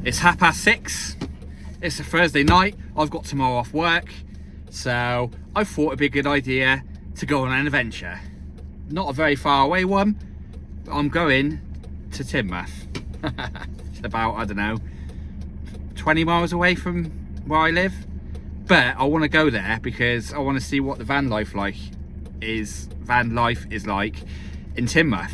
It's 6:30. It's a Thursday night. I've got tomorrow off work, so I thought it'd be a good idea to go on an adventure. Not a very far away one, but I'm going to Teignmouth. It's about, I don't know, 20 miles away from where I live. But I want to go there because I want to see what the van life is like in Teignmouth.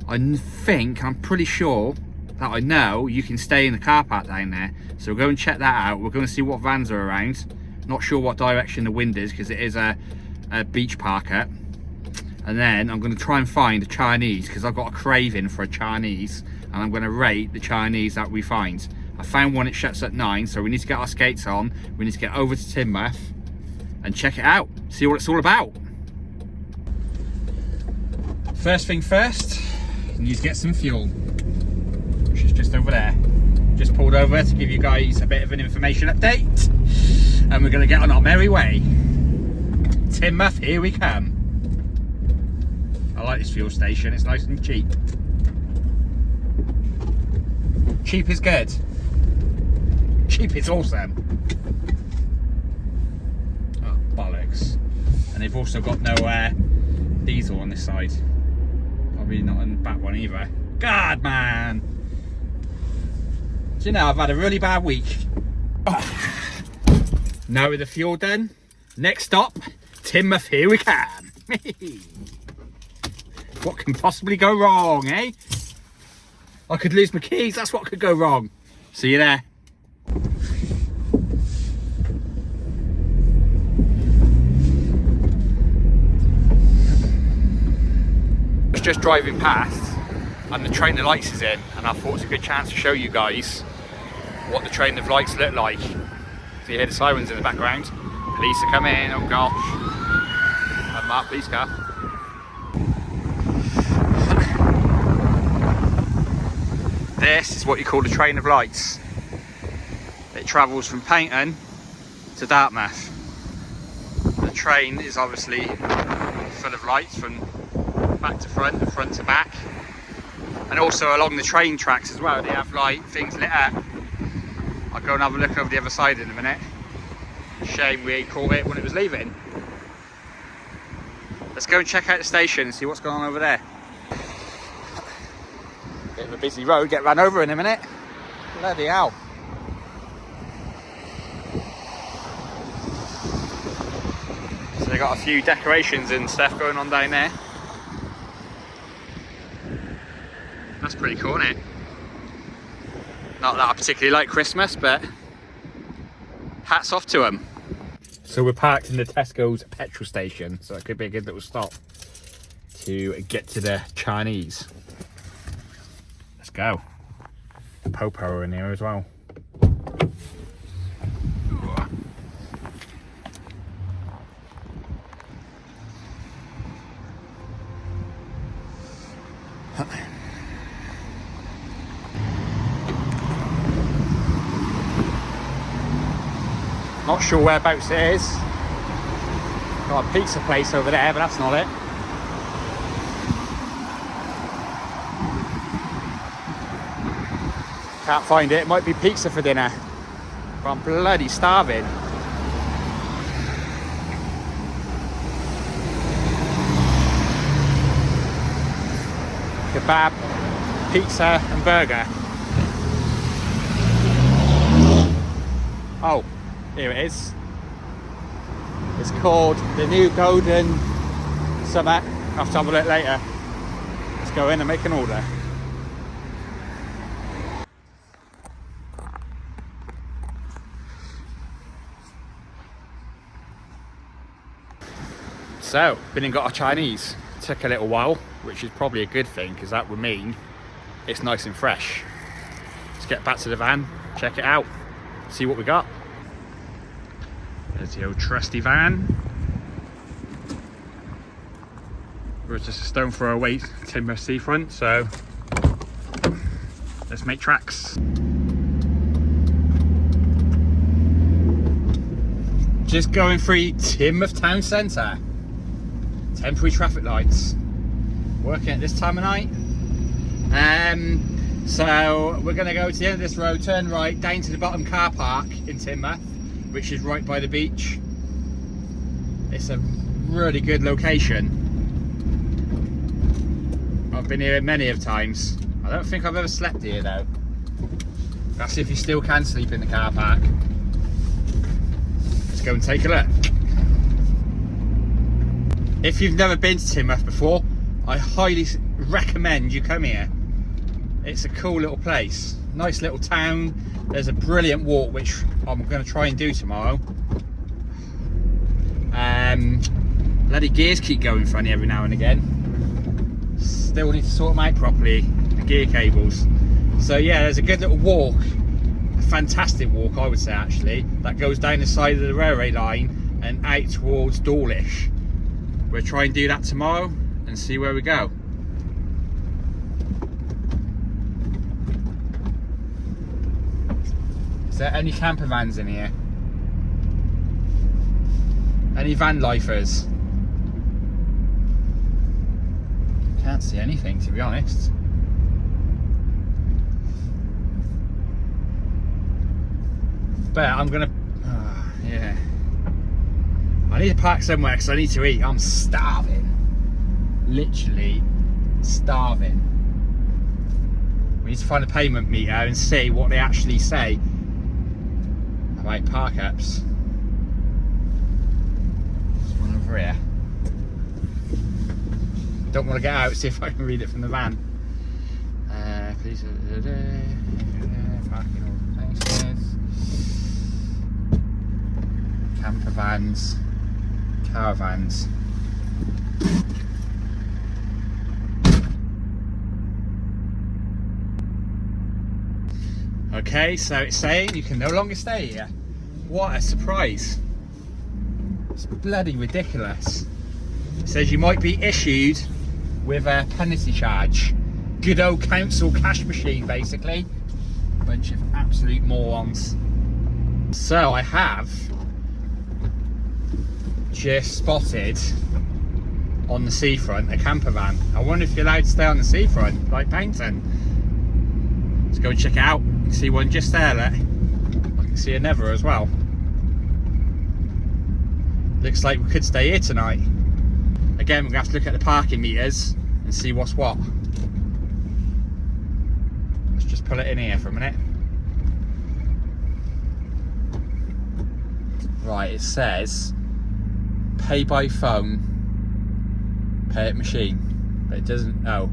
I'm pretty sure that I know you can stay in the car park down there. So we'll go and check that out. We're going to see what vans are around. Not sure what direction the wind is because it is a beach parker. And then I'm going to try and find a Chinese because I've got a craving for a Chinese, and I'm going to rate the Chinese that we find. I found one, it shuts at 9, so we need to get our skates on. We need to get over to Teignmouth and check it out, see what it's all about. First thing first, you need to get some fuel, which is just over there. Just pulled over to give you guys a bit of an information update, and we're going to get on our merry way. Teignmouth, here we come. I like this fuel station, it's nice and cheap. Cheap is good. Cheap is awesome. Oh, bollocks. And they've also got no diesel on this side. Probably not on the back one either. God, man. Do you know, I've had a really bad week. Oh. Now with the fuel done, next stop, Teignmouth, here we come. What can possibly go wrong, eh? I could lose my keys, that's what could go wrong. See you there. I was just driving past and the train of lights is in, and I thought it's a good chance to show you guys what the train of lights look like. So you hear the sirens in the background. Police are coming, oh gosh. Mark, police car. This is what you call the train of lights. It travels from Teignmouth to Dartmouth. The train is obviously full of lights from back to front and front to back. And also along the train tracks as well, they have like things lit up. I'll go and have a look over the other side in a minute. Shame we ain't caught it when it was leaving. Let's go and check out the station and see what's going on over there. Bit of a busy road, get run over in a minute. Bloody hell. So they got a few decorations and stuff going on down there. That's pretty cool, isn't it? Not that I particularly like Christmas, but hats off to them. So we're parked in the Tesco's petrol station, so it could be a good little stop to get to the Chinese. Let's go. Popo are in here as well. Not sure whereabouts it is. Got a pizza place over there, but that's not it. Can't find it. It might be pizza for dinner. But I'm bloody starving. Kebab, pizza and burger. Oh, here it is. It's called the New Golden Summer. I'll have to have a look later. Let's go in and make an order. So, been and got a Chinese. Took a little while, which is probably a good thing because that would mean it's nice and fresh. Let's get back to the van, check it out, see what we got. There's the old trusty van. We're just a stone throw away Teignmouth seafront, so let's make tracks. Just going through Teignmouth town centre. Temporary traffic lights. Working at this time of night. So we're going to go to the end of this road, turn right, down to the bottom car park in Teignmouth, which is right by the beach. It's a really good location. I've been here many of times. I don't think I've ever slept here though. That's if you still can sleep in the car park. Let's go and take a look. If you've never been to Teignmouth before, I highly recommend you come here. It's a cool little place, nice little town. There's a brilliant walk which I'm going to try and do tomorrow. Bloody gears keep going funny every now and again. Still need to sort them out properly, the gear cables. So yeah, there's a good little walk, a fantastic walk I would say actually, that goes down the side of the railway line and out towards Dawlish. We'll try and do that tomorrow and see where we go. Is there any camper vans in here? Any Vanlifers? Can't see anything to be honest. But I'm gonna, yeah. I need to park somewhere because I need to eat. I'm starving. Literally starving. We need to find a payment meter and see what they actually say about park apps. There's one over here. Don't want to get out, see if I can read it from the van. Please, parking all places. Camper vans, caravans. Okay, so it's saying you can no longer stay here. What a surprise. It's bloody ridiculous. It says you might be issued with a penalty charge. Good old council cash machine, basically. Bunch of absolute morons. So I have just spotted on the seafront a camper van. I wonder if you're allowed to stay on the seafront, like Paynton. Let's go and check it out. See one just there, look. I can see another as well. Looks like we could stay here tonight. Again, we're gonna have to look at the parking meters and see what's what. Let's just pull it in here for a minute. Right, it says pay by phone, pay at machine, but it doesn't. Oh,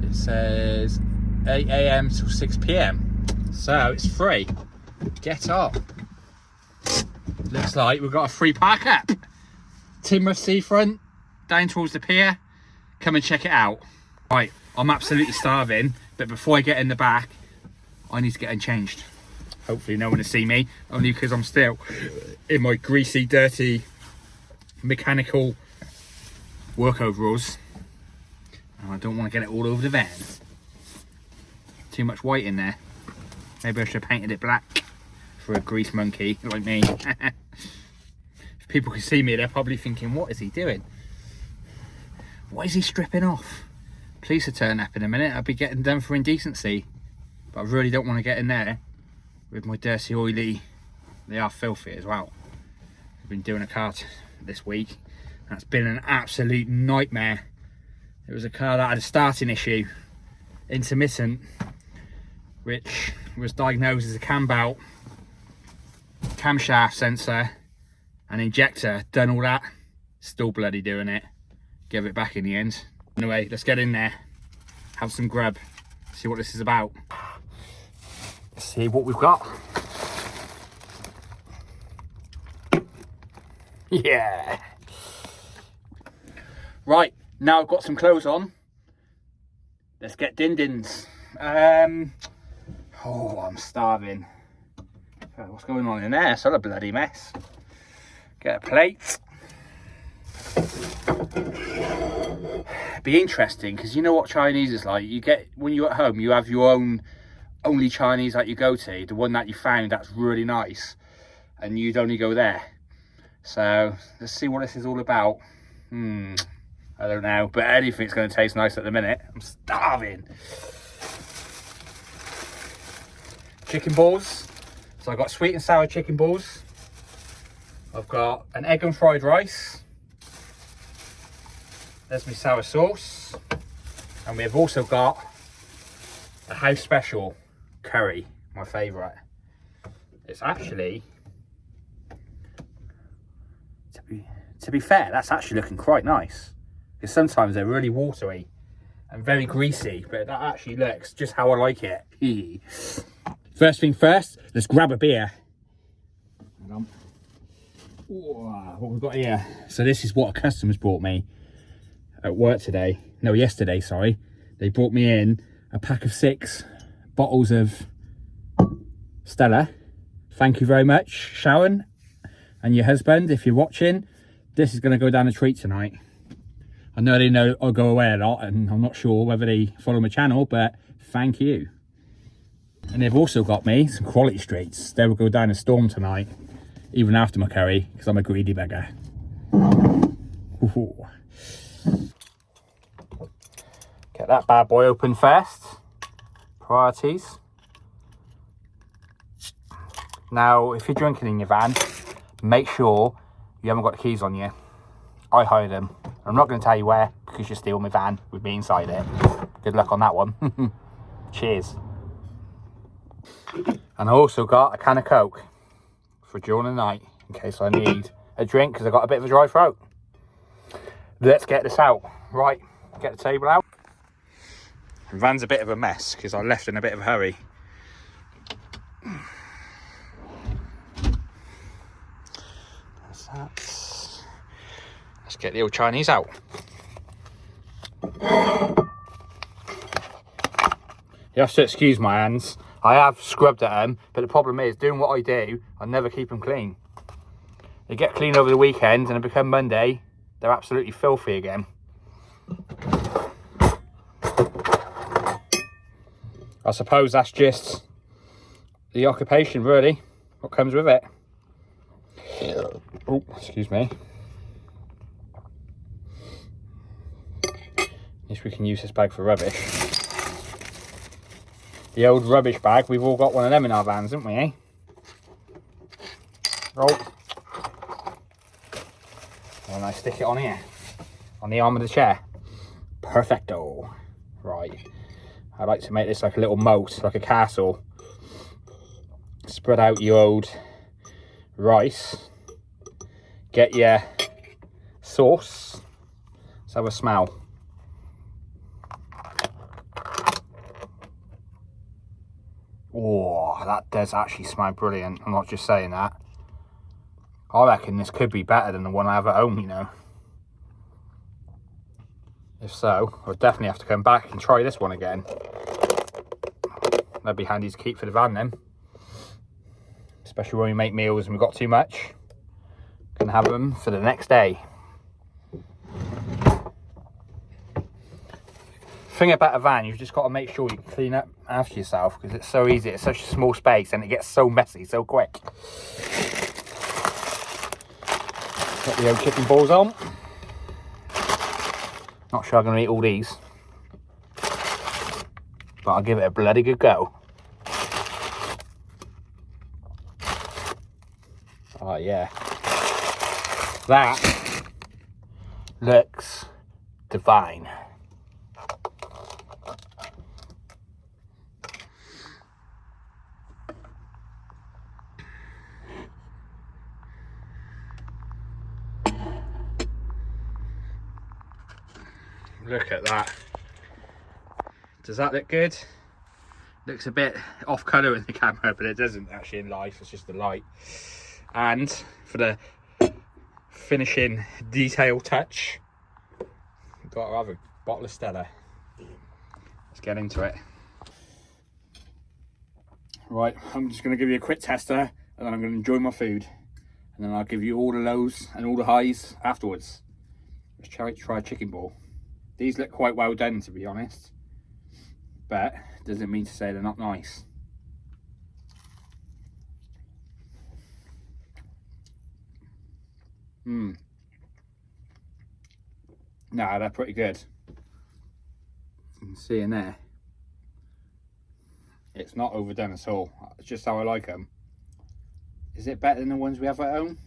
it says 8 AM till 6 PM. So it's free. Get on. Looks like we've got a free park app. Teignmouth seafront, down towards the pier. Come and check it out. Right, I'm absolutely starving, but before I get in the back, I need to get unchanged. Hopefully no one will see me, only because I'm still in my greasy, dirty, mechanical work overalls. And I don't want to get it all over the van. Too much white in there. Maybe I should have painted it black for a grease monkey like me. If people can see me, they're probably thinking, what is he doing? What is he stripping off? Police will turn up in a minute. I'll be getting done for indecency. But I really don't want to get in there with my dirty, oily. They are filthy as well. I've been doing a car this week. That's been an absolute nightmare. It was a car that had a starting issue. Intermittent, which was diagnosed as a cam belt, camshaft sensor and injector. Done all that, still bloody doing it. Give it back in the end. Anyway, let's get in there, have some grub, see what this is about. Let's see what we've got. Yeah. Right, now I've got some clothes on. Let's get din-dins. Oh, I'm starving. What's going on in there? It's not a bloody mess. Get a plate. Be interesting, because you know what Chinese is like. You get, when you're at home, you have your own only Chinese that you go to, the one that you found that's really nice, and you'd only go there. So let's see what this is all about. I don't know, but anything's going to taste nice at the minute. I'm starving. chicken balls. So I've got sweet and sour chicken balls. I've got an egg and fried rice. There's my sour sauce. And we've also got a house special curry, my favourite. It's actually, to be fair, that's actually looking quite nice. Because sometimes they're really watery and very greasy, but that actually looks just how I like it. First thing first, let's grab a beer. Hang on. Ooh, what we've got here. So this is what a customer's brought me at work today. No, yesterday, sorry. They brought me in a pack of 6 bottles of Stella. Thank you very much, Sharon, and your husband, if you're watching. This is going to go down a treat tonight. I know they know I go away a lot, and I'm not sure whether they follow my channel, but thank you. And they've also got me some quality streets. They will go down a storm tonight, even after my curry, because I'm a greedy beggar. Ooh. Get that bad boy open first. Priorities. Now, if you're drinking in your van, make sure you haven't got the keys on you. I hide them. I'm not going to tell you where, because you steal my van with me inside it. Good luck on that one. Cheers. And I also got a can of Coke for during the night, in case I need a drink, because I've got a bit of a dry throat. Let's get this out. Right, get the table out. The van's a bit of a mess, because I left in a bit of a hurry. That's that. Let's get the old Chinese out. You have to excuse my hands. I have scrubbed at them, but the problem is, doing what I do, I never keep them clean. They get clean over the weekend, and it become Monday, they're absolutely filthy again. I suppose that's just the occupation, really, what comes with it. Oh, excuse me. At least we can use this bag for rubbish. The old rubbish bag, we've all got one of them in our vans, haven't we, eh? Oh. And I stick it on here, on the arm of the chair. Perfecto. Right. I like to make this like a little moat, like a castle. Spread out your old rice. Get your sauce. Let's have a smell. Oh, that does actually smell brilliant. I'm not just saying that. I reckon this could be better than the one I have at home, you know. If so, I'll definitely have to come back and try this one again. That'd be handy to keep for the van then. Especially when we make meals and we've got too much. Can have them for the next day. Thing about a van, you've just got to make sure you clean up after yourself, because it's so easy. It's such a small space and it gets so messy so quick. Got the old chicken balls on. Not sure I'm going to eat all these, but I'll give it a bloody good go. Oh yeah, that looks divine. Look at that. Does that look good? Looks a bit off colour in the camera, but it doesn't actually in life. It's just the light. And for the finishing detail touch, got to have a bottle of Stella. Let's get into it. Right, I'm just going to give you a quick tester, and then I'm going to enjoy my food, and then I'll give you all the lows and all the highs afterwards. Let's try a chicken ball. These look quite well done, to be honest, but doesn't mean to say they're not nice. No, they're pretty good. You can see in there, It's not overdone at all. It's just how I like them. Is it better than the ones we have at home?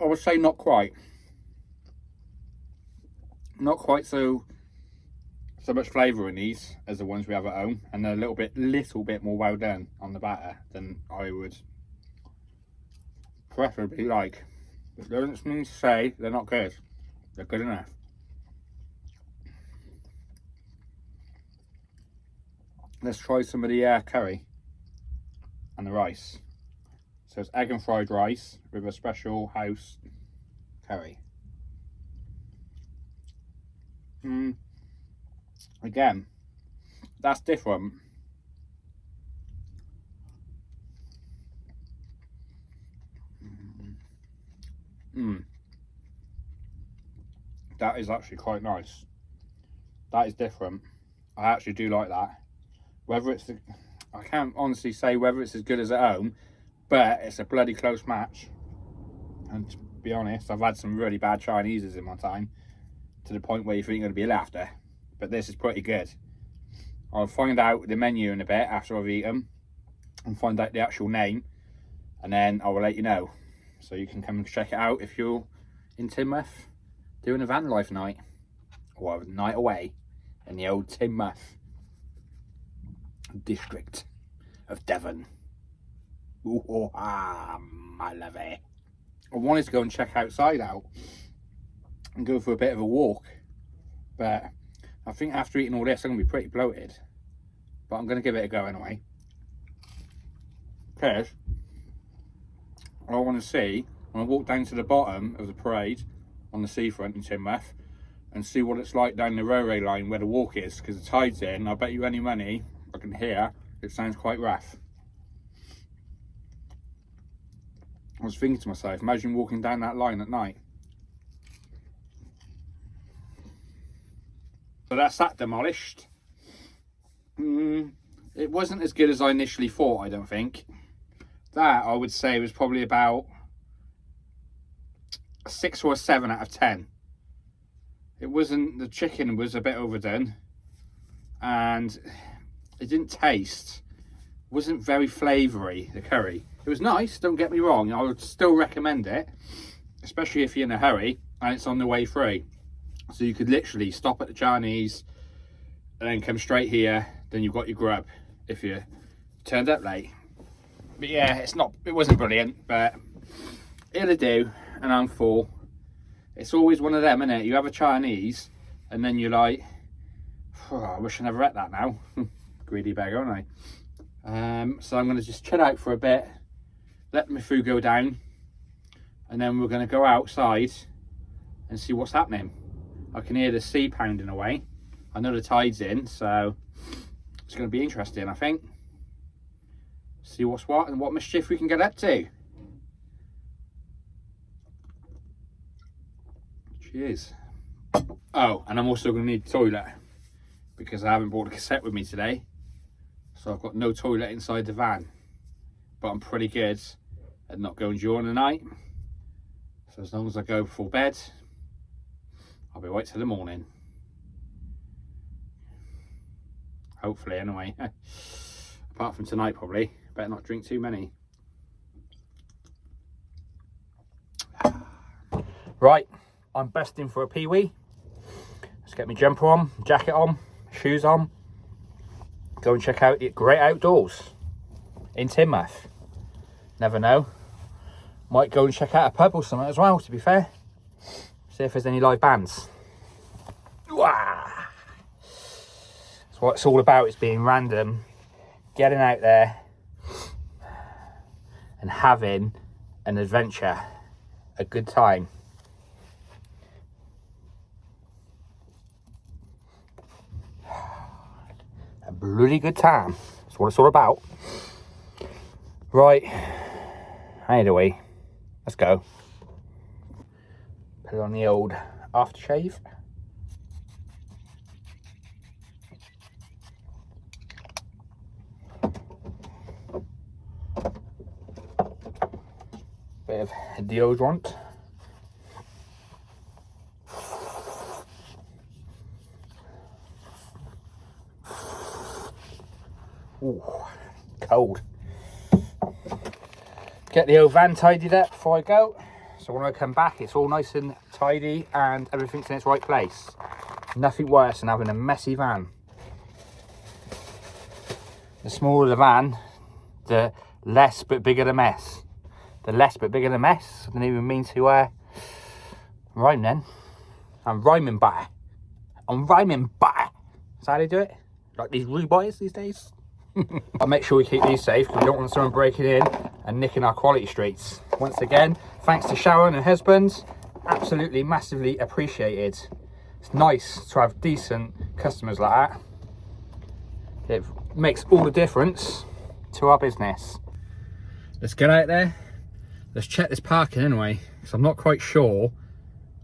I would say not quite. Not quite so much flavour in these as the ones we have at home, and they're a little bit more well done on the batter than I would preferably like. It doesn't mean to say they're not good. They're good enough. Let's try some of the curry and the rice. So it's egg and fried rice with a special house curry. Again, that's different. That is actually quite nice. That is different. I actually do like that. Whether it's I can't honestly say whether it's as good as at home, but it's a bloody close match. And to be honest, I've had some really bad Chineses in my time, to the point where you think you're going to be laughter. But this is pretty good. I'll find out the menu in a bit after I've eaten and find out the actual name, and then I will let you know, so you can come and check it out if you're in Teignmouth doing a van life night, or a night away in the old Teignmouth district of Devon. Ooh, I love it. I wanted to go and check outside out and go for a bit of a walk, but I think after eating all this I'm going to be pretty bloated, but I'm going to give it a go anyway, because I want to see, when I walk down to the bottom of the parade on the seafront in Teignmouth, and see what it's like down the railway line where the walk is, because the tide's in. I bet you any money, I can hear, it sounds quite rough. I was thinking to myself, imagine walking down that line at night. So that's that demolished. It wasn't as good as I initially thought, I don't think. That, I would say, was probably about a 6 or a 7 out of 10. It wasn't, the chicken was a bit overdone, and it didn't taste, wasn't very flavoury, the curry. It was nice, don't get me wrong, I would still recommend it, especially if you're in a hurry and it's on the way through. So you could literally stop at the Chinese and then come straight here, then you've got your grub if you turned up late. But yeah, it wasn't brilliant, but it'll do, and I'm full. It's always one of them, isn't it? You have a Chinese and then you're like, oh, I wish I never ate that now. Greedy beggar, aren't I? So I'm going to just chill out for a bit, let my food go down, and then we're going to go outside and see what's happening. I can hear the sea pounding away. I know the tide's in, so it's going to be interesting, I think. See what's what and what mischief we can get up to. Cheers. Oh, and I'm also going to need a toilet, because I haven't brought a cassette with me today. So I've got no toilet inside the van. But I'm pretty good at not going during the night. So as long as I go before bed, I'll be right till the morning. Hopefully, anyway. Apart from tonight, probably. Better not drink too many. Right, I'm busting for a pee-wee. Let's get my jumper on, jacket on, shoes on. Go and check out the great outdoors in Teignmouth. Never know. Might go and check out a pub or something as well, to be fair. See if there's any live bands. That's what it's all about, is being random, getting out there and having an adventure, a good time. A bloody good time. That's what it's all about. Right, how do we? Let's go. Put it on the old aftershave. Bit of deodorant. Ooh, cold. Get the old van tidied up before I go. So when I come back, it's all nice and tidy and everything's in its right place. Nothing worse than having a messy van. The smaller the van, the less but bigger the mess. The less but bigger the mess. I didn't even mean to rhyme then. I'm rhyming by. I'm rhyming by. That's how they do it. Like these rude boys these days. I'll make sure we keep these safe because we don't want someone breaking in and nicking our quality streets. Once again, thanks to Sharon and husband. Absolutely massively appreciated. It's nice to have decent customers like that. It makes all the difference to our business. Let's get out there. Let's check this parking anyway, because I'm not quite sure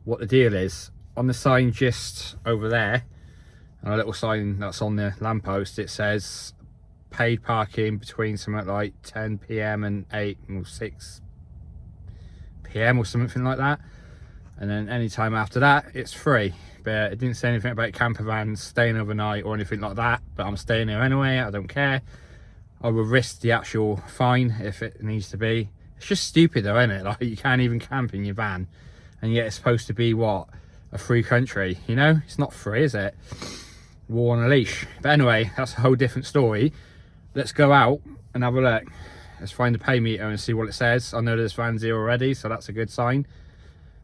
what the deal is. On the sign just over there, and a little sign that's on the lamppost, it says paid parking between something like 10 PM and 8 or 6 PM or something like that, and then any time after that it's free. But it didn't say anything about camper vans staying overnight or anything like that, but I'm staying here anyway. I don't care. I will risk the actual fine if it needs to be. It's just stupid though, isn't it? Like, you can't even camp in your van, and yet it's supposed to be what, a free country, you know? It's not free, is it? War on a leash. But anyway, that's a whole different story. Let's go out and have a look. Let's find the pay meter and see what it says. I know this van's here already, so that's a good sign,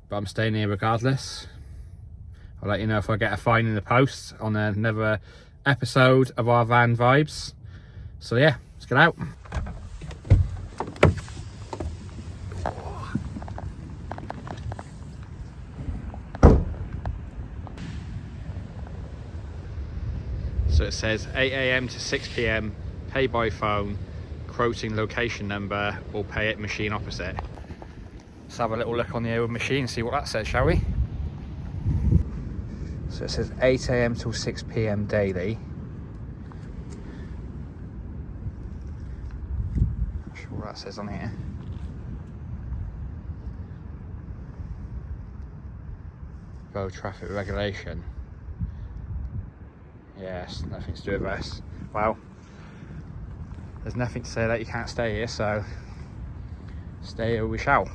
but I'm staying here regardless. I'll let you know if I get a fine in the post on another episode of our van vibes. So yeah, let's get out. So it says 8 AM to 6 PM, pay by phone, quoting location number, or pay at machine opposite. Let's have a little look on the old machine and see what that says, shall we? So it says 8 AM till 6 PM daily. Not sure what that says on here. Go traffic regulation. Yes, nothing to do with us. Well, there's nothing to say that you can't stay here, so stay here we shall.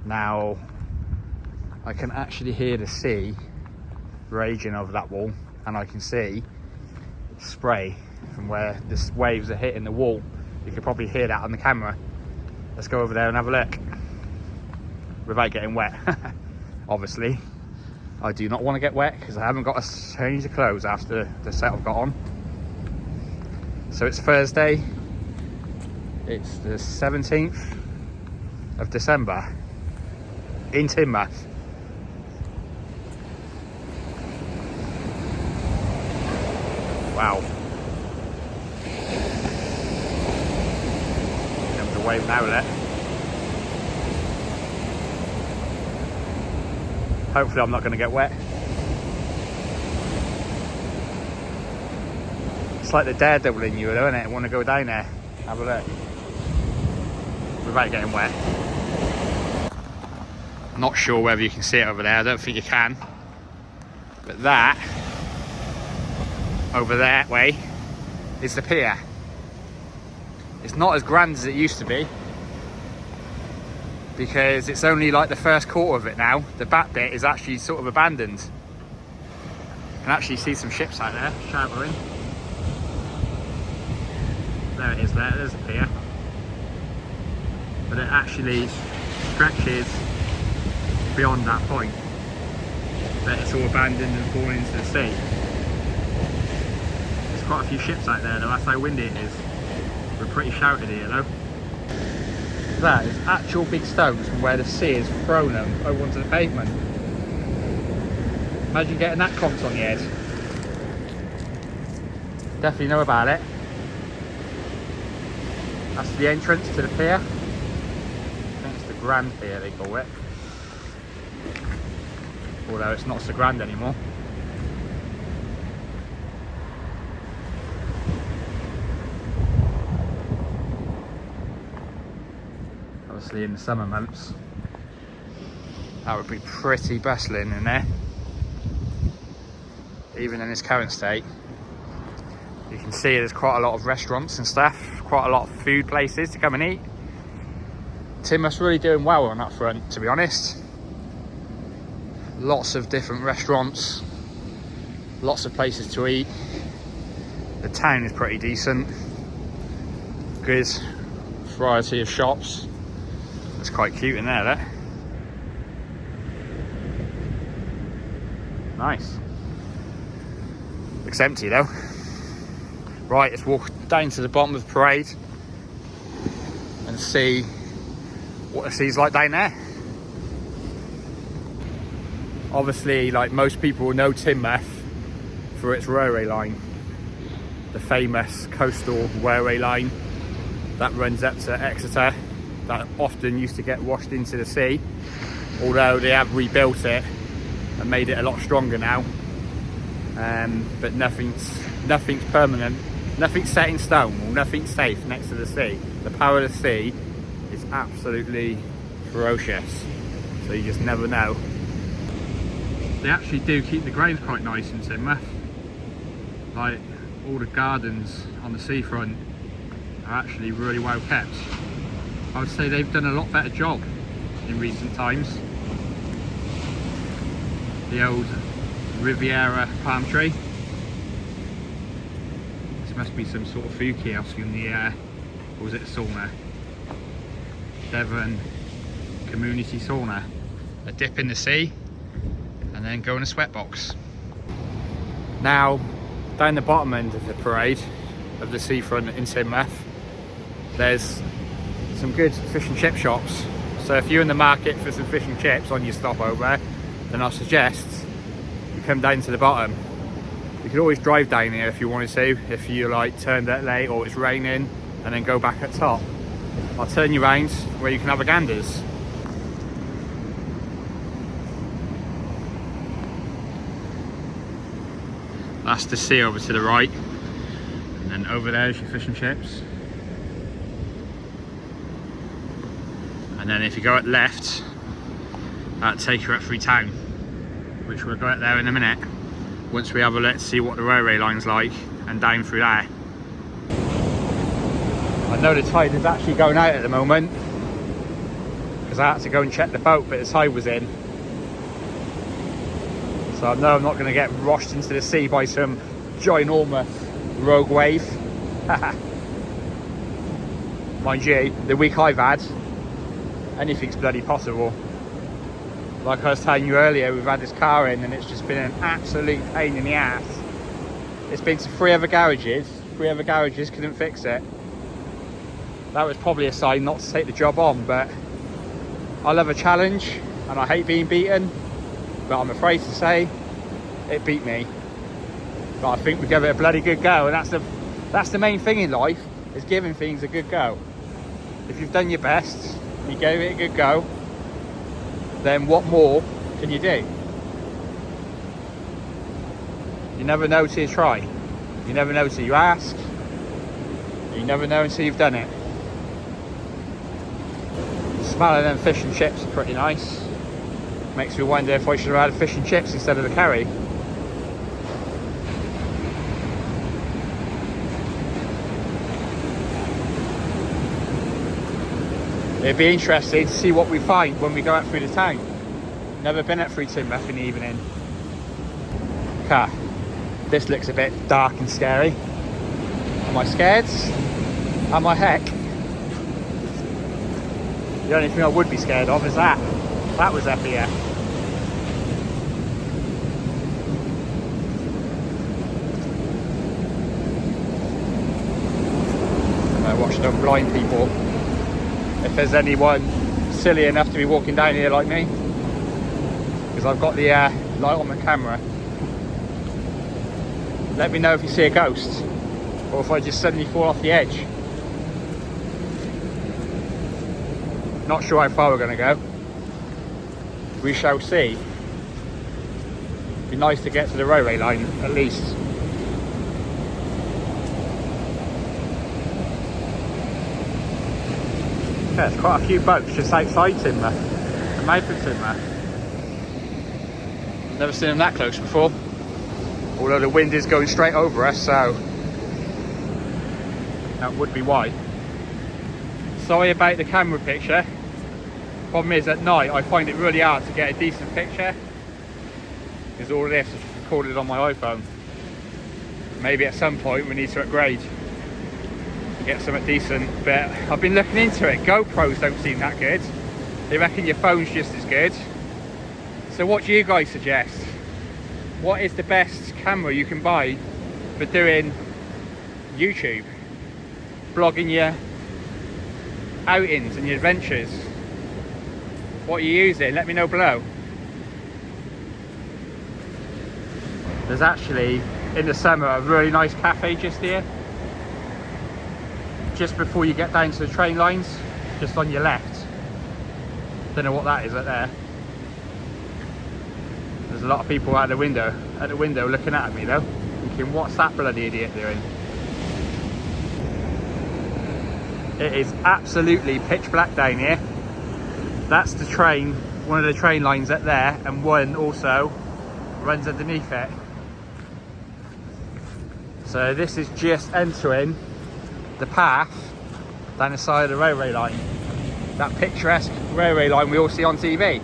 Now, I can actually hear the sea raging over that wall, and I can see spray from where the waves are hitting the wall. You could probably hear that on the camera. Let's go over there and have a look without getting wet. Obviously, I do not want to get wet because I haven't got a change of clothes after the set I've got on. So it's Thursday, it's the 17th of December in Teignmouth. Wow. Comes a wave now, let. Hopefully I'm not going to get wet. It's like the daredevil in you, though, isn't it? I want to go down there, have a look, without getting wet. I'm not sure whether you can see it over there. I don't think you can. But that, over that way, is the pier. It's not as grand as it used to be, because it's only like the first quarter of it now. The back bit is actually sort of abandoned. You can actually see some ships out there showering. There it is, there's a pier. But it actually stretches beyond that point. But it's all abandoned and falling into the sea. There's quite a few ships out there though, that's how windy it is. We're pretty shouted here though. That is actual big stones from where the sea has thrown them over onto the pavement. Imagine getting that conked on the head. Definitely know about it. That's the entrance to the pier. I think it's the Grand Pier they call it. Although it's not so grand anymore. Obviously in the summer months that would be pretty bustling in there. Even in its current state, You can see there's quite a lot of restaurants and stuff, quite a lot of food places to come and eat. Teignmouth's really doing well on that front, to be honest. Lots of different restaurants, lots of places to eat. The town is pretty decent. Good variety of shops. That's quite cute in there, that. Nice. Looks empty though. Right, let's walk down to the bottom of the parade and see what the sea's like down there. Obviously, like most people will know Teignmouth for its railway line. The famous coastal railway line that runs up to Exeter, that often used to get washed into the sea, although they have rebuilt it and made it a lot stronger now. But nothing's permanent, nothing's set in stone, or nothing's safe next to the sea. The power of the sea is absolutely ferocious, so you just never know. They actually do keep the grounds quite nice in Teignmouth. Like all the gardens on the seafront are actually really well kept. I would say they've done a lot better job in recent times. The old Riviera palm tree. This must be some sort of food kiosk in the or was it a sauna? Devon community sauna. A dip in the sea and then go in a sweatbox. Now, down the bottom end of the parade of the seafront in Teignmouth, there's some good fish and chip shops. So if you're in the market for some fish and chips on your stopover, then I suggest you come down to the bottom. You could always drive down here if you wanted to, if you like turned out late or it's raining, and then go back at top. I'll turn you round where you can have a ganders. That's the sea over to the right, and then over there is your fish and chips. And then if you go at left, that'll take you up through town, which we'll go out there in a minute once we have a look to see what the railway line's like and down through there. I know the tide is actually going out at the moment because I had to go and check the boat, but the tide was in. So I know I'm not going to get washed into the sea by some ginormous rogue wave. Mind you, the week I've had, anything's bloody possible. Like I was telling you earlier, we've had this car in and it's just been an absolute pain in the ass. It's been to three other garages couldn't fix it. That was probably a sign not to take the job on, but I love a challenge and I hate being beaten. But I'm afraid to say it beat me. But I think we gave it a bloody good go, and that's the main thing in life, is giving things a good go. If you've done your best, you gave it a good go, then what more can you do? You never know till you try. You never know till you ask. You never know until you've done it. The smell of them fish and chips are pretty nice. Makes me wonder if I should have had fish and chips instead of the curry. It'd be interesting to see what we find when we go out through the town. Never been out through Teignmouth in the evening. Okay, this looks a bit dark and scary. Am I scared? Am I heck? The only thing I would be scared of is that. That was up here. I watch them blind people. If there's anyone silly enough to be walking down here like me, because I've got the light on the camera. Let me know if you see a ghost, or if I just suddenly fall off the edge. Not sure how far we're going to go. We shall see. It'd be nice to get to the railway line at least. Yeah, there's quite a few boats just outside Teignmouth, the mouth of Teignmouth. Never seen them that close before. Although the wind is going straight over us, so That would be why. Sorry about the camera picture. Problem is, at night I find it really hard to get a decent picture, because all of this is recorded on my iPhone. Maybe at some point we need to upgrade, get something decent, but I've been looking into it. GoPros don't seem that good. They reckon your phone's just as good. So what do you guys suggest? What is the best camera you can buy for doing YouTube, blogging your outings and your adventures? What are you using? Let me know below. There's actually, in the summer, a really nice cafe just here, just before you get down to the train lines, just on your left. Don't know what that is up there. There's a lot of people at the window looking at me though, thinking, what's that bloody idiot doing? It is absolutely pitch black down here. That's the train, one of the train lines up there, and one also runs underneath it. So this is just entering the path down the side of the railway line. That picturesque railway line we all see on TV.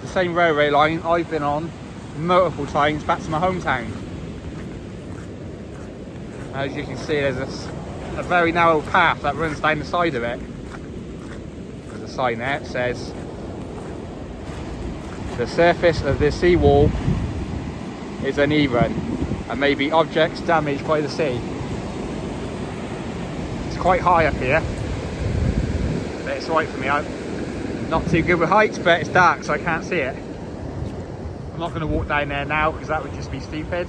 The same railway line I've been on multiple times back to my hometown. As you can see, there's a very narrow path that runs down the side of it. There's a sign there, it says, the surface of the seawall is uneven and may be objects damaged by the sea. It's quite high up here, but it's alright for me. I'm not too good with heights, but it's dark so I can't see it. I'm not going to walk down there now because that would just be stupid.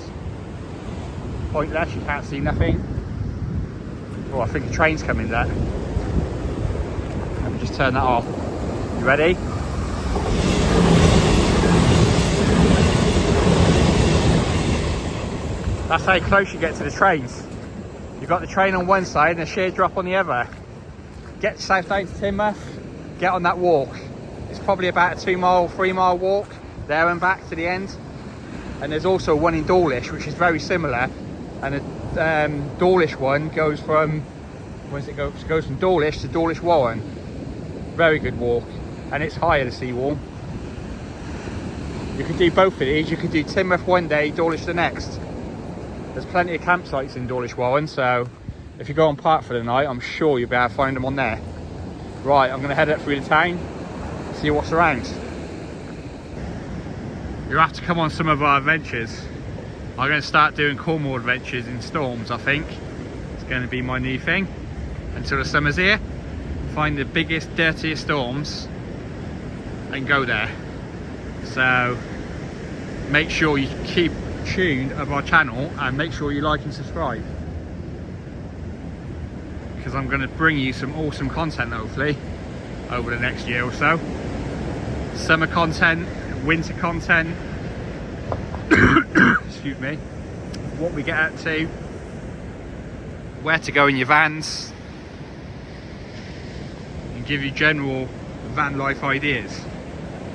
Pointless, you can't see nothing. Oh, I think the train's coming there. Let me just turn that off. You ready? That's how close you get to the trains. You've got the train on one side and a sheer drop on the other. Get south down to Teignmouth, get on that walk. It's probably about a 2 mile, 3 mile walk there and back to the end. And there's also one in Dawlish which is very similar, and the Dawlish one goes from, where does it go? It goes from Dawlish to Dawlish Warren. Very good walk, and it's higher the seawall. You can do both of these. You can do Teignmouth one day, Dawlish the next. There's plenty of campsites in Dawlish Warren, so if you go on park for the night, I'm sure you'll be able to find them on there. Right, I'm going to head up through the town, see what's around. You'll have to come on some of our adventures. I'm going to start doing Cornwall adventures in storms, I think. It's going to be my new thing until the summer's here. Find the biggest, dirtiest storms and go there. So make sure you keep tuned of our channel and make sure you like and subscribe, because I'm going to bring you some awesome content hopefully over the next year or so. Summer content, winter content, excuse me, what we get up to, where to go in your vans, and give you general van life ideas.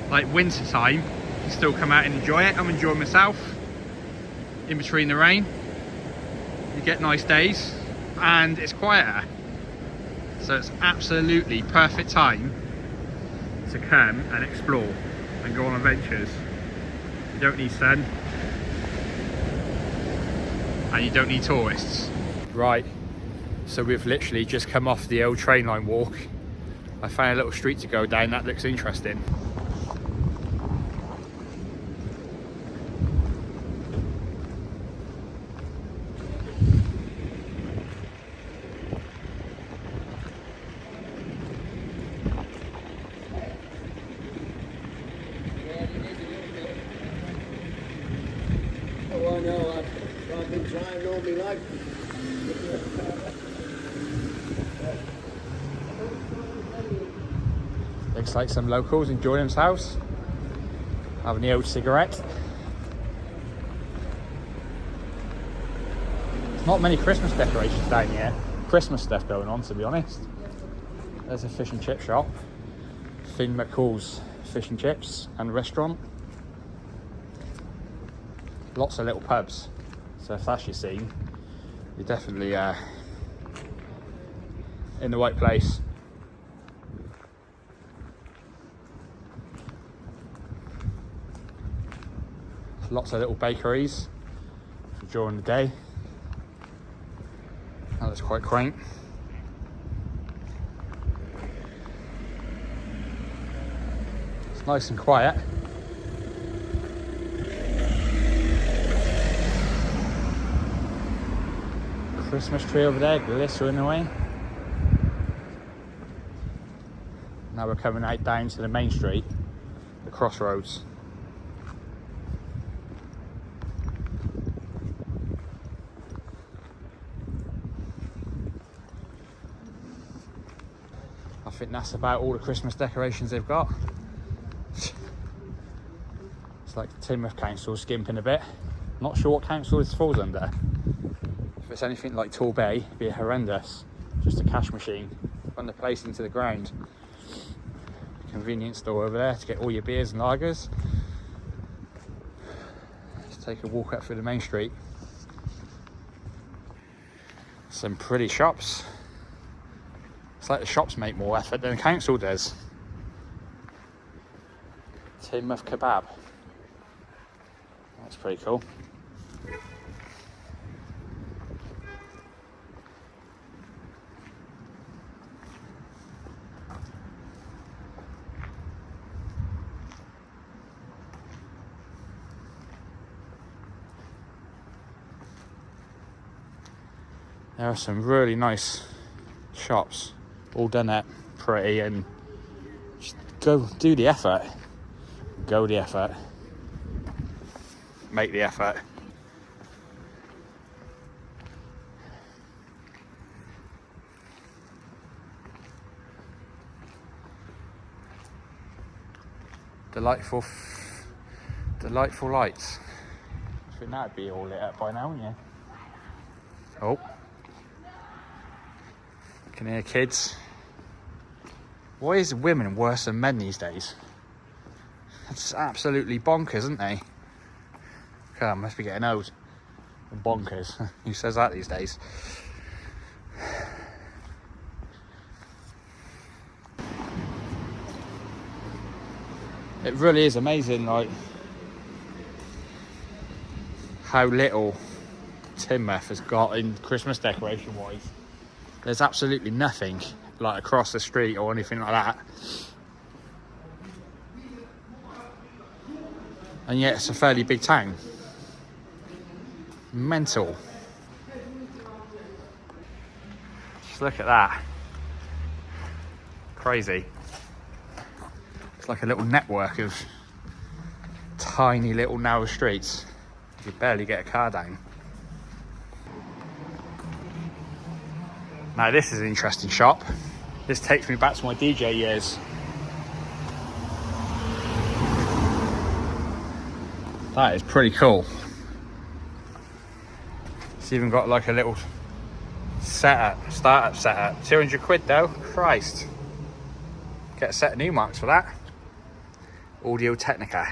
Like winter time, you can still come out and enjoy it. I'm enjoying myself in between the rain. You get nice days and it's quieter, so it's absolutely perfect time to come and explore and go on adventures. You don't need sun and you don't need tourists. Right, so we've literally just come off the old train line walk. I found a little street to go down that looks interesting. Oh, I know. I've been trying all my life. Looks like some locals enjoying themselves, having the old cigarette. There's not many Christmas decorations down here. Christmas stuff going on, to be honest. There's a fish and chip shop, Finn McCall's Fish and Chips and Restaurant. Lots of little pubs, so if that's your scene, you're definitely in the right place. Lots of little bakeries during the day. That looks quite quaint. It's nice and quiet. Christmas tree over there glittering away. Now we're coming out down to the main street, the crossroads. I think that's about all the Christmas decorations they've got. It's like the Teignmouth Council skimping a bit. Not sure what council this falls under. If it's anything like Torbay, it'd be horrendous. Just a cash machine, run the place into the ground. Convenience store over there to get all your beers and lagers. Let's take a walk up through the main street. Some pretty shops. It's like the shops make more effort than the council does. Teignmouth kebab. That's pretty cool. There are some really nice shops, all done up pretty, and just go do the effort. Go the effort. Make the effort. Delightful lights. I think that'd be all lit up by now, wouldn't you? Oh. Can hear kids. Why is women worse than men these days? That's absolutely bonkers, isn't they? God, I must be getting old. Bonkers. Who says that these days? It really is amazing, like, how little Teignmouth has got in Christmas decoration wise. There's absolutely nothing like across the street or anything like that. And yet it's a fairly big town. Mental. Just look at that. Crazy. It's like a little network of tiny little narrow streets. You barely get a car down. Now this is an interesting shop. This takes me back to my DJ years. That is pretty cool. It's even got like a little startup setup. 200 quid though, Christ. Get a set of new marks for that. Audio Technica.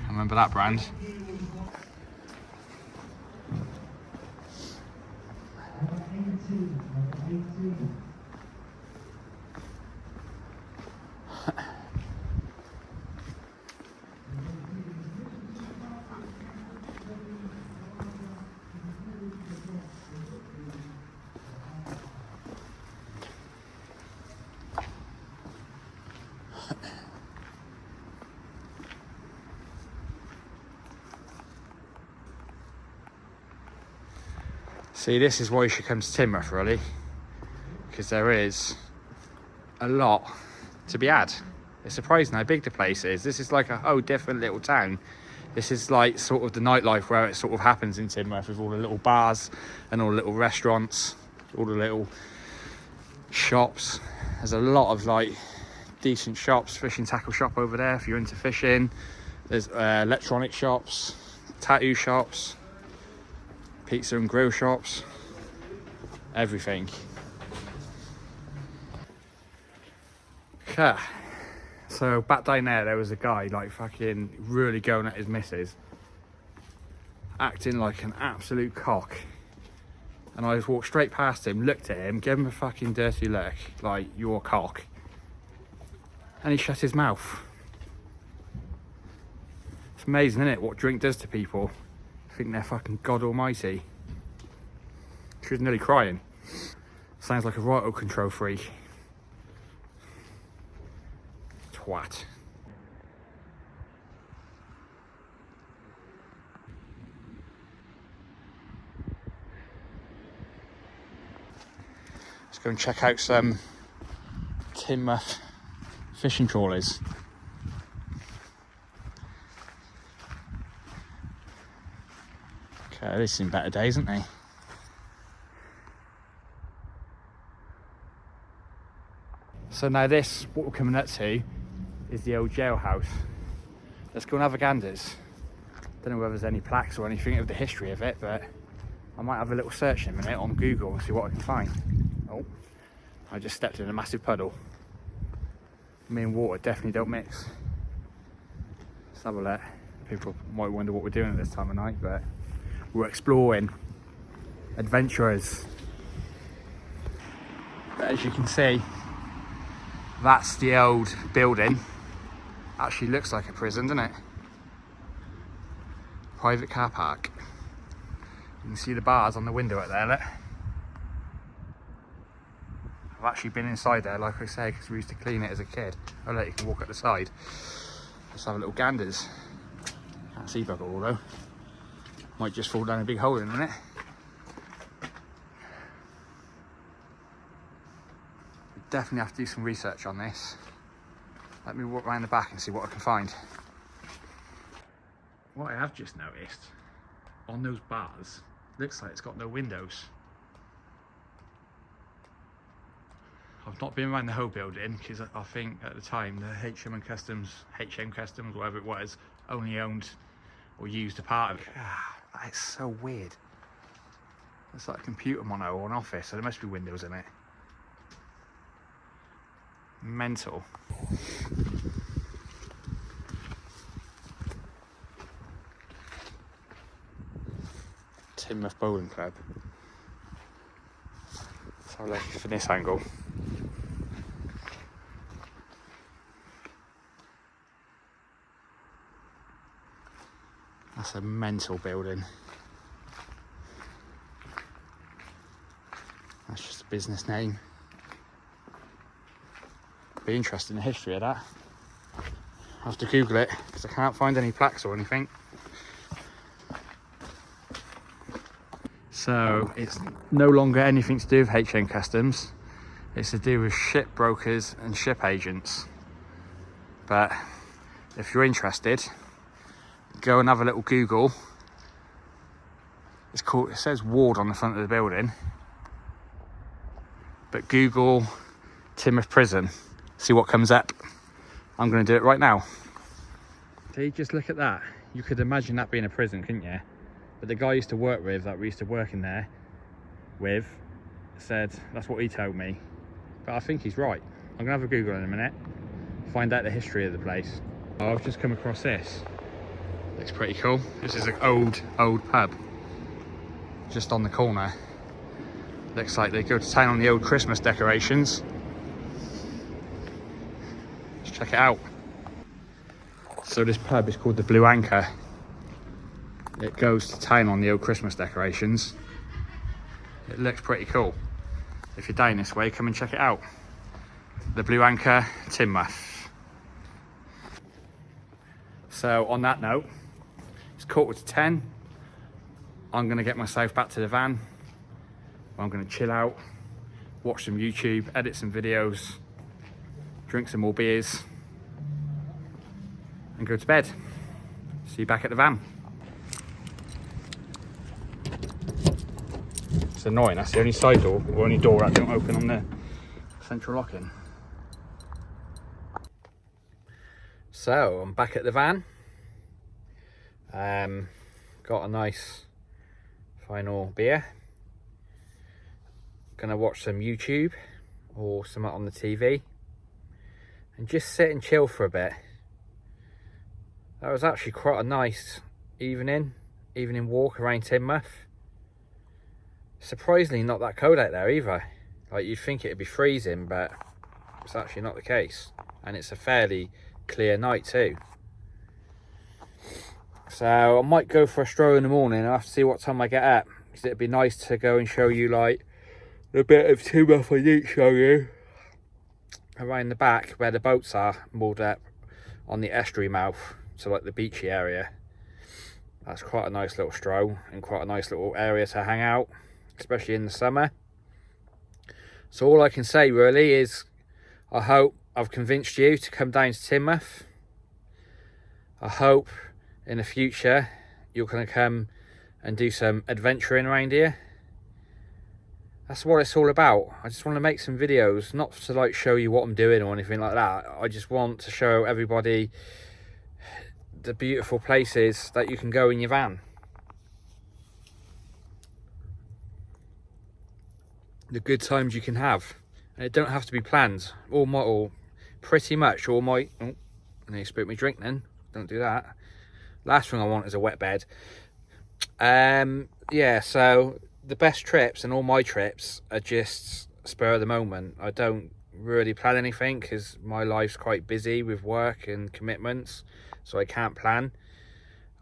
I remember that brand. See, this is why you should come to Teignmouth, really, because there is a lot to be had. It's surprising how big the place is. This is like a whole different little town. This is like sort of the nightlife where it sort of happens in Teignmouth, with all the little bars and all the little restaurants, all the little shops. There's a lot of like decent shops. Fishing tackle shop over there if you're into fishing. There's electronic shops, tattoo shops, pizza and grill shops, everything. Okay. So back down there was a guy like fucking really going at his missus, acting like an absolute cock. And I just walked straight past him, looked at him, gave him a fucking dirty look, like, you're a cock. And he shut his mouth. It's amazing, isn't it, what drink does to people? I think they're fucking God almighty. She was nearly crying. Sounds like a right control freak. Twat. Let's go and check out some Teignmouth fishing trawlers. Okay, they've seen better days, haven't they? So now this, what we're coming up to, is the old jailhouse. Let's go and have a ganders. Don't know whether there's any plaques or anything of the history of it, but I might have a little search in a minute on Google and see what I can find. Oh, I just stepped in a massive puddle. Me and water definitely don't mix. Let's have a look. People might wonder what we're doing at this time of night, but we're exploring, adventurers. But as you can see, that's the old building. Actually looks like a prison, doesn't it? Private car park. You can see the bars on the window out there, look. I've actually been inside there, like I say, because we used to clean it as a kid. Oh look, you can walk up the side. Let's have a little ganders. Can't see bugger all though. Might just fall down a big hole in a minute. We definitely have to do some research on this. Let me walk around the back and see what I can find. What I have just noticed, on those bars, looks like it's got no windows. I've not been around the whole building because I think at the time the HM Customs, whatever it was, only owned or used a part of it. That's so weird. It's like a computer mono or an office, so there must be windows in it. Mental. Teignmouth Bowling Club. Let's have a look from this angle. That's a mental building. That's just a business name. Be interested in the history of that. I'll have to Google it because I can't find any plaques or anything. So it's no longer anything to do with HM Customs. It's to do with ship brokers and ship agents. But if you're interested, go and have a little Google. It's called, it says Ward on the front of the building. But Google Teignmouth Prison, see what comes up. I'm going to do it right now. So you just look at that. You could imagine that being a prison, couldn't you? But the guy I used to work with, that we used to work in there with, said that's what he told me. But I think he's right. I'm going to have a Google in a minute, find out the history of the place. Oh, I've just come across this. Looks pretty cool. This is an old pub. Just on the corner. Looks like they go to town on the old Christmas decorations. Let's check it out. So this pub is called the Blue Anchor. It goes to town on the old Christmas decorations. It looks pretty cool. If you're down this way, come and check it out. The Blue Anchor, Teignmouth. So on that note, it's 10:15. I'm going to get myself back to the van. I'm going to chill out, watch some YouTube, edit some videos, drink some more beers, and go to bed. See you back at the van. It's annoying, that's the only side door, or only door that don't open on the central locking. So, I'm back at the van. Got a nice final beer. Gonna watch some YouTube or something on the TV and just sit and chill for a bit. That was actually quite a nice evening walk around Teignmouth. Surprisingly not that cold out there either. Like, you'd think it'd be freezing, but it's actually not the case. And it's a fairly clear night too. So I might go for a stroll in the morning. I'll have to see what time I get up, because it'd be nice to go and show you like a bit of Teignmouth I didn't show you. Around the back where the boats are moored up on the estuary mouth, so like the beachy area. That's quite a nice little stroll and quite a nice little area to hang out, especially in the summer. So all I can say really is I hope I've convinced you to come down to Teignmouth. I hope in the future you're going to come and do some adventuring around here. That's what it's all about. I just want to make some videos, not to like show you what I'm doing or anything like that. I just want to show everybody the beautiful places that you can go in your van. The good times you can have. And it don't have to be planned. Pretty much all my... Oh, I need to spilt my drink then. Don't do that. Last thing I want is a wet bed. Yeah, so the best trips and all my trips are just spur of the moment. I don't really plan anything because my life's quite busy with work and commitments, so I can't plan.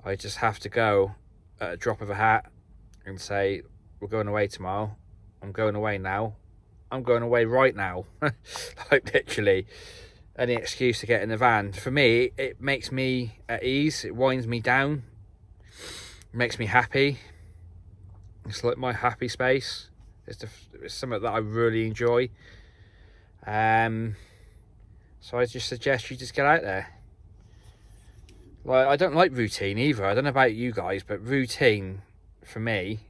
I just have to go at a drop of a hat and say, we're going away tomorrow. I'm going away now. I'm going away right now. Like literally any excuse to get in the van. For me, it makes me at ease. It winds me down. It makes me happy. It's like my happy space. It's something that I really enjoy. So I just suggest you just get out there. Like, I don't like routine either. I don't know about you guys, but routine for me,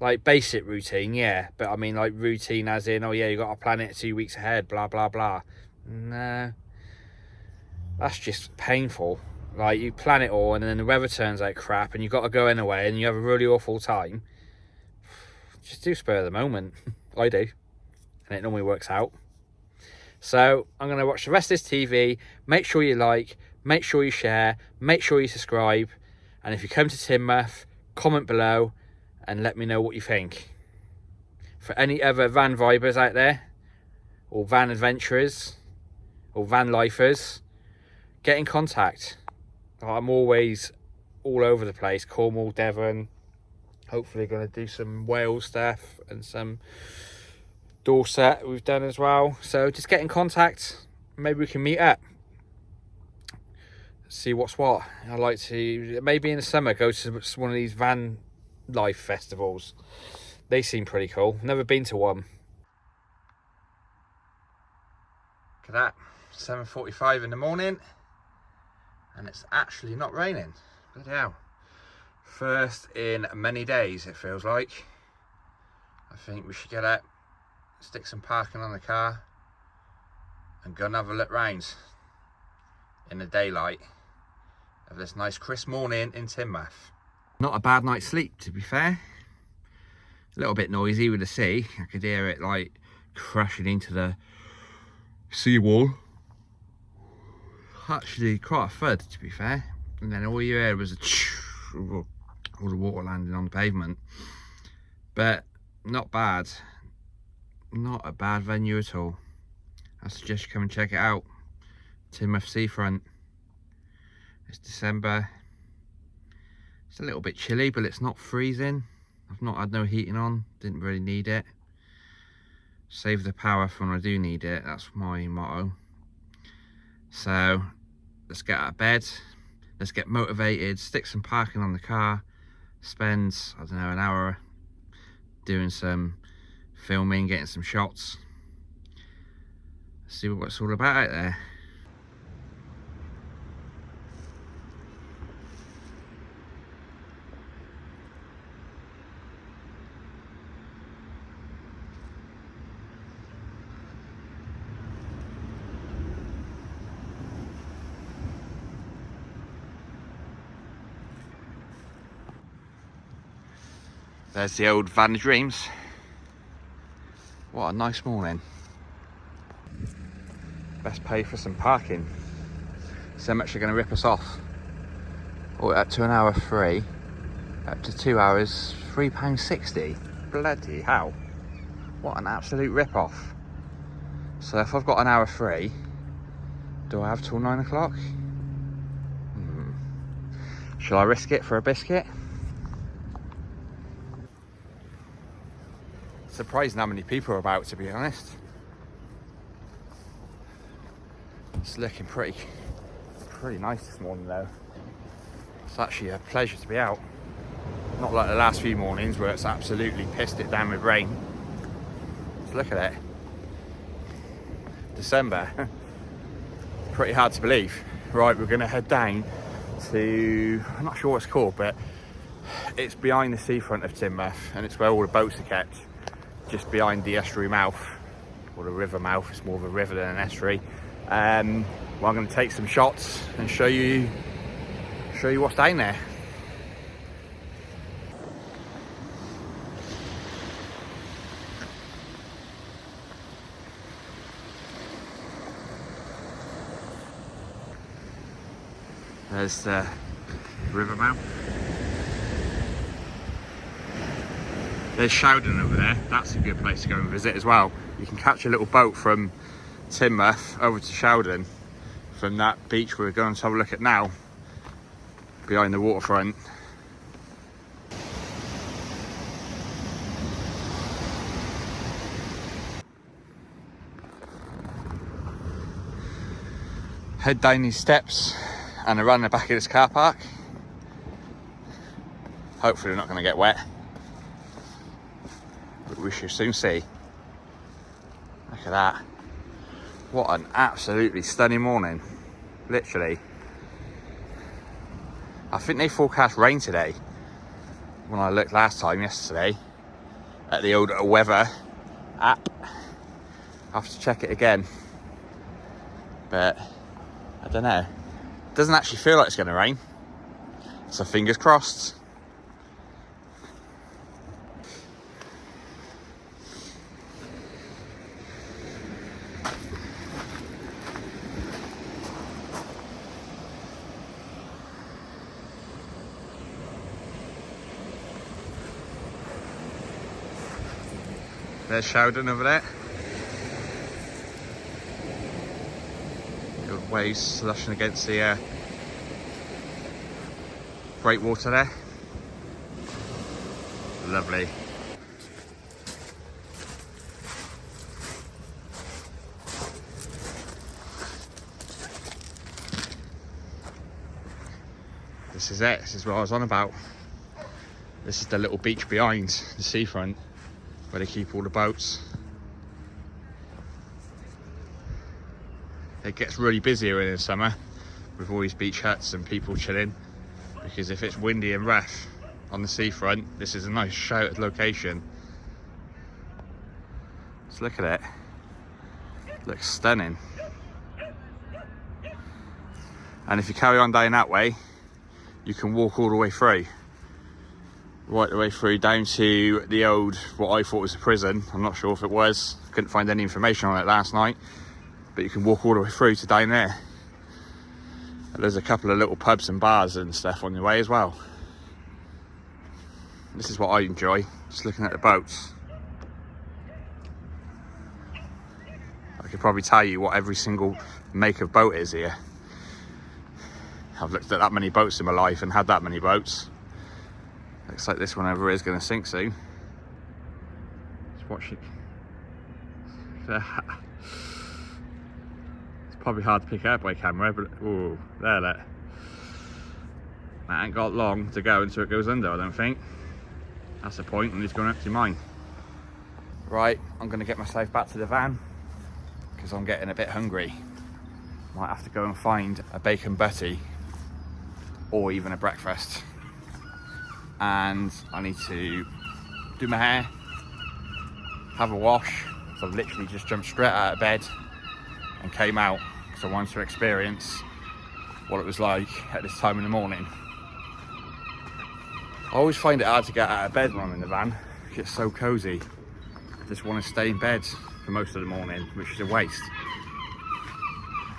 like basic routine, yeah. But I mean like routine as in, oh yeah, you got to plan it 2 weeks ahead, blah, blah, blah. No, that's just painful. Like, you plan it all and then the weather turns out crap and you've got to go anyway and you have a really awful time. Just do spur of the moment. I do. And it normally works out. So I'm going to watch the rest of this TV. Make sure you like, make sure you share, make sure you subscribe. And if you come to Teignmouth, comment below and let me know what you think. For any other van vibers out there, or van adventurers, or van lifers, get in contact. I'm always all over the place. Cornwall, Devon. Hopefully going to do some Wales stuff and some Dorset we've done as well. So just get in contact. Maybe we can meet up. See what's what. I'd like to, maybe in the summer, go to one of these van life festivals. They seem pretty cool. Never been to one. Look at that. 7:45 in the morning. And it's actually not raining. Bloody hell. First in many days, it feels like. I think we should get out, stick some parking on the car, and go and have a look round in the daylight of this nice crisp morning in Teignmouth. Not a bad night's sleep, to be fair. A little bit noisy with the sea. I could hear it like crashing into the seawall. Actually quite a thud, to be fair. And then all you heard was all the water landing on the pavement. But not bad. Not a bad venue at all. I suggest you come and check it out. Teignmouth Seafront. It's December. It's a little bit chilly, but it's not freezing. I've not had no heating on. Didn't really need it. Save the power for when I do need it. That's my motto. So let's get out of bed, let's get motivated, stick some parking on the car, spend, I don't know, an hour doing some filming, getting some shots, see what it's all about out there. There's the old Van of Dreams. What a nice morning. Best pay for some parking. So much they're going to rip us off. Or up to an hour free. Up to 2 hours, £3.60. Bloody hell. What an absolute rip-off. So if I've got an hour free, do I have till 9 o'clock? Shall I risk it for a biscuit? Surprising how many people are about, to be honest. It's looking pretty nice this morning though. It's actually a pleasure to be out. Not like the last few mornings where it's absolutely pissed it down with rain. Just look at it. December. Pretty hard to believe. Right, we're going to head down to, I'm not sure what it's called, but it's behind the seafront of Teignmouth, and it's where all the boats are kept, just behind the estuary mouth, or the river mouth. It's more of a river than an estuary. Well, I'm going to take some shots and show you what's down there. There's the river mouth. There's Showden over there. That's a good place to go and visit as well. You can catch a little boat from Teignmouth over to Showden from that beach we're going to have a look at now, behind the waterfront. Head down these steps and around the back of this car park. Hopefully we're not going to get wet, but we shall soon see. Look at that. What an absolutely stunning morning. Literally. I think they forecast rain today. When I looked last time, yesterday, at the old weather app. I'll have to check it again. But I don't know. It doesn't actually feel like it's going to rain. So fingers crossed. There's Showden over there. The waves slushing against the breakwater there. Lovely. This is it. This is what I was on about. This is the little beach behind the seafront, where they keep all the boats. It gets really busy in the summer with all these beach huts and people chilling, because if it's windy and rough on the seafront, this is a nice sheltered location. Just look at it. It looks stunning. And if you carry on down that way, you can walk all the way through. Right the way through down to the old, what I thought was a prison. I'm not sure if it was. Couldn't find any information on it last night. But you can walk all the way through to down there. And there's a couple of little pubs and bars and stuff on your way as well. This is what I enjoy, just looking at the boats. I could probably tell you what every single make of boat is here. I've looked at that many boats in my life and had that many boats. Looks like this one over here is going to sink soon. Let's watch it. It's probably hard to pick up by camera, but oh, there, look. That ain't got long to go until it goes under, I don't think. That's the point, and it's going up to mine. Right, I'm going to get myself back to the van because I'm getting a bit hungry. Might have to go and find a bacon butty or even a breakfast. And I need to do my hair, have a wash. So I've literally just jumped straight out of bed and came out because I wanted to experience what it was like at this time in the morning. I always find it hard to get out of bed when I'm in the van. It's so cozy. I just want to stay in bed for most of the morning, which is a waste.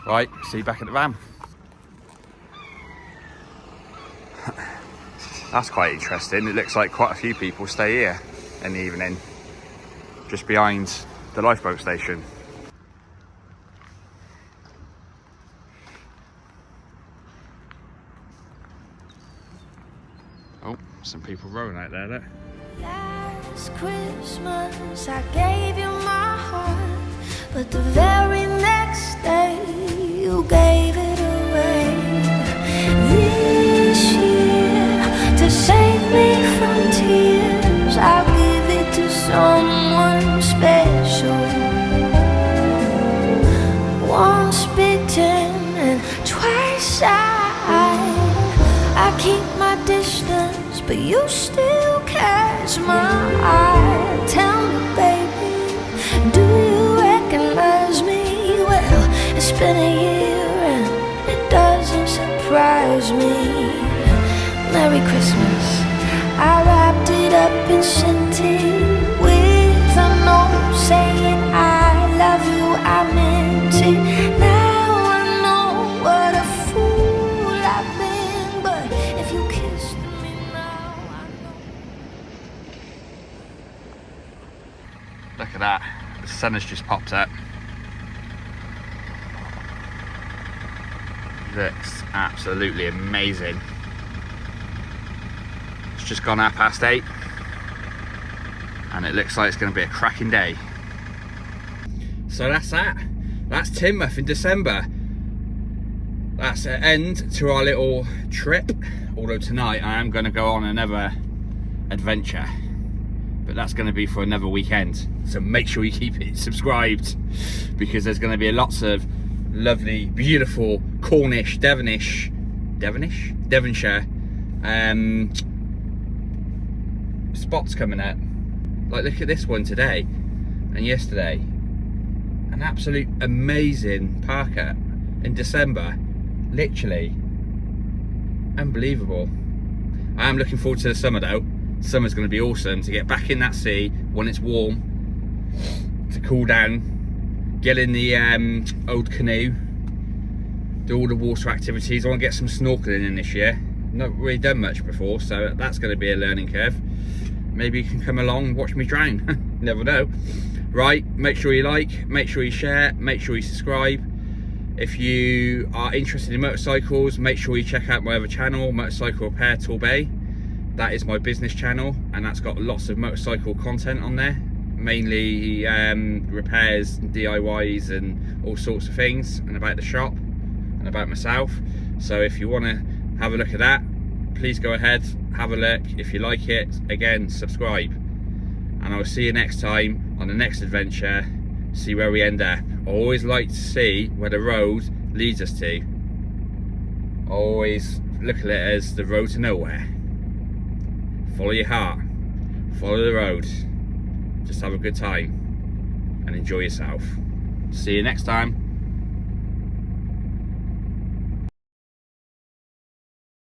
Right, see you back at the van. That's quite interesting. It looks like quite a few people stay here in the evening, just behind the lifeboat station. Oh, some people rowing out there, look. Last Christmas I gave you my heart, but the very next day you gave it away. This year, to save me from tears, I'll give it to someone special. Once bitten and twice shy, I keep my distance, but you still catch my eye. Tell me, baby, do you recognize me? Well, it's been a year and it doesn't surprise me. Merry Christmas. I wrapped it up and sent it with a note saying I love you, I meant it. Now I know what a fool I've been, but if you kissed me now, I know. Look at that, the sun has just popped up. Looks absolutely amazing. It's just gone 8:30 and it looks like it's going to be a cracking day. So that's that. That's Teignmouth in December. That's an end to our little trip, although tonight I am going to go on another adventure, but that's going to be for another weekend, so make sure you keep it subscribed, because there's going to be lots of lovely, beautiful Cornish, Devonshire spots coming out. Like, look at this one today and yesterday. An absolute amazing parker in December. Literally unbelievable. I am looking forward to the summer though. Summer's going to be awesome, to get back in that sea when it's warm, to cool down, get in the old canoe, do all the water activities. I want to get some snorkeling in this year. Not really done much before, so that's going to be a learning curve. Maybe you can come along and watch me drown. Never know. Right, make sure you like, make sure you share, make sure you subscribe. If you are interested in motorcycles, make sure you check out my other channel, Motorcycle Repair Torbay. That is my business channel, and that's got lots of motorcycle content on there, mainly repairs, DIYs and all sorts of things, and about the shop and about myself. So if you want to have a look at that, please go ahead, have a look. If you like it, again, subscribe, and I'll see you next time on the next adventure. See where we end up. I always like to see where the road leads us to. I always look at it as the road to nowhere. Follow your heart, follow the road, just have a good time and enjoy yourself. See you next time.